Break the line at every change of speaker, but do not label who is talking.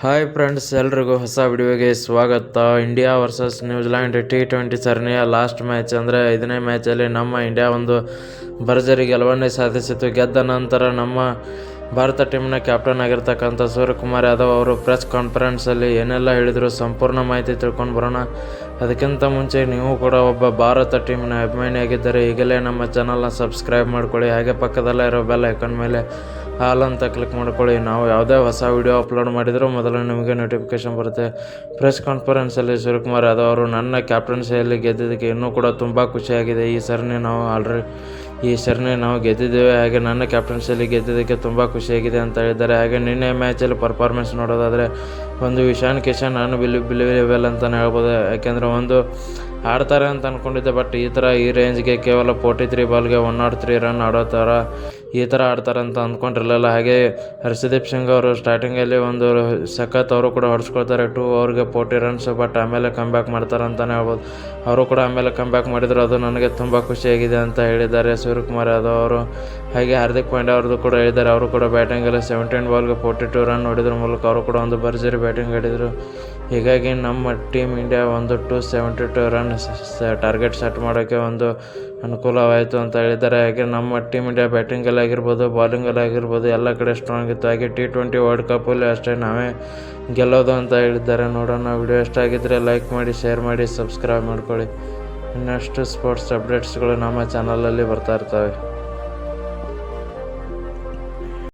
Hi friends, ಎಲ್ರಿಗೂ ಹೊಸ ವಿಡಿಯೋಗೆ ಸ್ವಾಗತ. ಇಂಡಿಯಾ ವರ್ಸಸ್ ನ್ಯೂಜಿಲ್ಯಾಂಡ್ T20 ಸರಣಿಯ ಲಾಸ್ಟ್ ಮ್ಯಾಚ್ ಅಂದರೆ 5ನೇ ಮ್ಯಾಚಲ್ಲಿ ನಮ್ಮ ಇಂಡಿಯಾ ಒಂದು ಭರ್ಜರಿ ಗೆಲುವನ್ನೇ ಸಾಧಿಸಿತು. ಗೆದ್ದ ನಂತರ ನಮ್ಮ ಭಾರತ ಟೀಮ್ನ ಕ್ಯಾಪ್ಟನ್ ಆಗಿರ್ತಕ್ಕಂಥ ಸೂರ್ಯಕುಮಾರ್ ಯಾದವ್ ಅವರು ಪ್ರೆಸ್ ಕಾನ್ಫರೆನ್ಸಲ್ಲಿ ಏನೆಲ್ಲ ಹೇಳಿದರು ಸಂಪೂರ್ಣ ಮಾಹಿತಿ ತಿಳ್ಕೊಂಡು ಬರೋಣ. ಅದಕ್ಕಿಂತ ಮುಂಚೆ ನೀವು ಕೂಡ ಒಬ್ಬ ಭಾರತ ಟೀಮಿನ ಅಭಿಮಾನಿಯಾಗಿದ್ದರೆ ಈಗಲೇ ನಮ್ಮ ಚಾನಲ್ನ ಸಬ್ಸ್ಕ್ರೈಬ್ ಮಾಡ್ಕೊಳ್ಳಿ. ಹಾಗೆ ಪಕ್ಕದಲ್ಲೇ ಇರೋ ಬೆಲ್ ಐಕಾನ್ ಮೇಲೆ ಆಲ್ ಅಂತ ಕ್ಲಿಕ್ ಮಾಡ್ಕೊಳ್ಳಿ. ನಾವು ಯಾವುದೇ ಹೊಸ ವಿಡಿಯೋ ಅಪ್ಲೋಡ್ ಮಾಡಿದರೂ ಮೊದಲು ನಿಮಗೆ ನೋಟಿಫಿಕೇಶನ್ ಬರುತ್ತೆ. ಪ್ರೆಸ್ ಕಾನ್ಫರೆನ್ಸಲ್ಲಿ ಸೂರ್ಯಕುಮಾರ್ ಯಾದವ್ ಅವರು ನನ್ನ ಕ್ಯಾಪ್ಟನ್ಸಿಯಲ್ಲಿ ಗೆದ್ದಿದ್ದಕ್ಕೆ ಇನ್ನೂ ಕೂಡ ತುಂಬ ಖುಷಿಯಾಗಿದೆ. ಈ ಸರಣಿ ನಾವು ಗೆದ್ದಿದ್ದೇವೆ. ಹಾಗೆ ನನ್ನ ಕ್ಯಾಪ್ಟನ್ಸಿಯಲ್ಲಿ ಗೆದ್ದಿದ್ದಕ್ಕೆ ತುಂಬ ಖುಷಿಯಾಗಿದೆ ಅಂತ ಹೇಳಿದ್ದಾರೆ. ಹಾಗೆ ನಿನ್ನೆ ಮ್ಯಾಚಲ್ಲಿ ಪರ್ಫಾರ್ಮೆನ್ಸ್ ನೋಡೋದಾದರೆ ಒಂದು ಇಶಾನ್ ಕಿಶನ್ ಅನ್ಬಿಲೀವೇಬಲ್ ಅಂತಲೇ ಹೇಳ್ಬೋದು. ಯಾಕೆಂದರೆ ಒಂದು ಆಡ್ತಾರೆ ಅಂತ ಅಂದ್ಕೊಂಡಿದ್ದೆ, ಬಟ್ ಈ ರೇಂಜ್ಗೆ ಕೇವಲ 43 ಬಾಲ್ಗೆ 103 ರನ್ ಆಡೋ ಥರ ಈ ಥರ ಆಡ್ತಾರೆ ಅಂತ ಅಂದ್ಕೊಂಡಿರಲಿಲ್ಲ. ಹಾಗೆ ಹರ್ಷದೀಪ್ ಸಿಂಗ್ ಅವರು ಸ್ಟಾರ್ಟಿಂಗಲ್ಲಿ ಒಂದು ಸಖತ್ ಅವರು ಕೂಡ ಹೊಡೆಸ್ಕೊಳ್ತಾರೆ 2 ಓವರ್ಗೆ 40 ರನ್ಸ್, ಬಟ್ ಆಮೇಲೆ ಕಮ್ಬ್ಯಾಕ್ ಮಾಡ್ತಾರೆ ಅಂತಲೇ ಹೇಳ್ಬೋದು. ಅವರು ಕೂಡ ಆಮೇಲೆ ಕಮ್ಬ್ಯಾಕ್ ಮಾಡಿದರು, ಅದು ನನಗೆ ತುಂಬ ಖುಷಿಯಾಗಿದೆ ಅಂತ ಹೇಳಿದ್ದಾರೆ ಸೂರ್ಯಕುಮಾರ್ ಯಾದವ್ ಅವರು. ಹಾಗೆ ಹಾರ್ದಿಕ್ ಪಾಂಡ್ಯ ಅವ್ರದ್ದು ಕೂಡ ಹೇಳಿದ್ದಾರೆ, ಅವರು ಕೂಡ ಬ್ಯಾಟಿಂಗಲ್ಲಿ 17 ಬಾಲ್ಗೆ 42 ರನ್ ಹೊಡೆದ್ರ ಮೂಲಕ ಅವರು ಕೂಡ ಒಂದು ಭರ್ಜರಿ ಬ್ಯಾಟಿಂಗ್ ಆಡಿದರು. ಹೀಗಾಗಿ ನಮ್ಮ ಟೀಮ್ ಇಂಡಿಯಾ ಒಂದು 272 ರನ್ ಟಾರ್ಗೆಟ್ ಸೆಟ್ ಮಾಡೋಕ್ಕೆ ಒಂದು ಅನುಕೂಲವಾಯಿತು ಅಂತ ಹೇಳಿದ್ದಾರೆ. ಹಾಗೆ ನಮ್ಮ ಟೀಮ್ ಇಂಡಿಯಾ ಬ್ಯಾಟಿಂಗಲ್ಲಿ ಆಗಿರ್ಬೋದು, ಬಾಲಿಂಗಲ್ಲಿ ಆಗಿರ್ಬೋದು ಎಲ್ಲ ಕಡೆ ಸ್ಟ್ರಾಂಗ್ ಇತ್ತು. ಹಾಗೆ T20 ವರ್ಲ್ಡ್ ಕಪ್ಪಲ್ಲಿ ಅಷ್ಟೇ ನಾವೇ ಗೆಲ್ಲೋದು ಅಂತ ಹೇಳಿದ್ದಾರೆ. ನೋಡೋಣ. ವಿಡಿಯೋ ಇಷ್ಟ ಆಗಿದ್ದರೆ ಲೈಕ್ ಮಾಡಿ, ಶೇರ್ ಮಾಡಿ, ಸಬ್ಸ್ಕ್ರೈಬ್ ಮಾಡ್ಕೊಳ್ಳಿ. ಇನ್ನಷ್ಟು ಸ್ಪೋರ್ಟ್ಸ್ ಅಪ್ಡೇಟ್ಸ್ಗಳು ನಮ್ಮ ಚಾನಲಲ್ಲಿ ಬರ್ತಾ ಇರ್ತವೆ.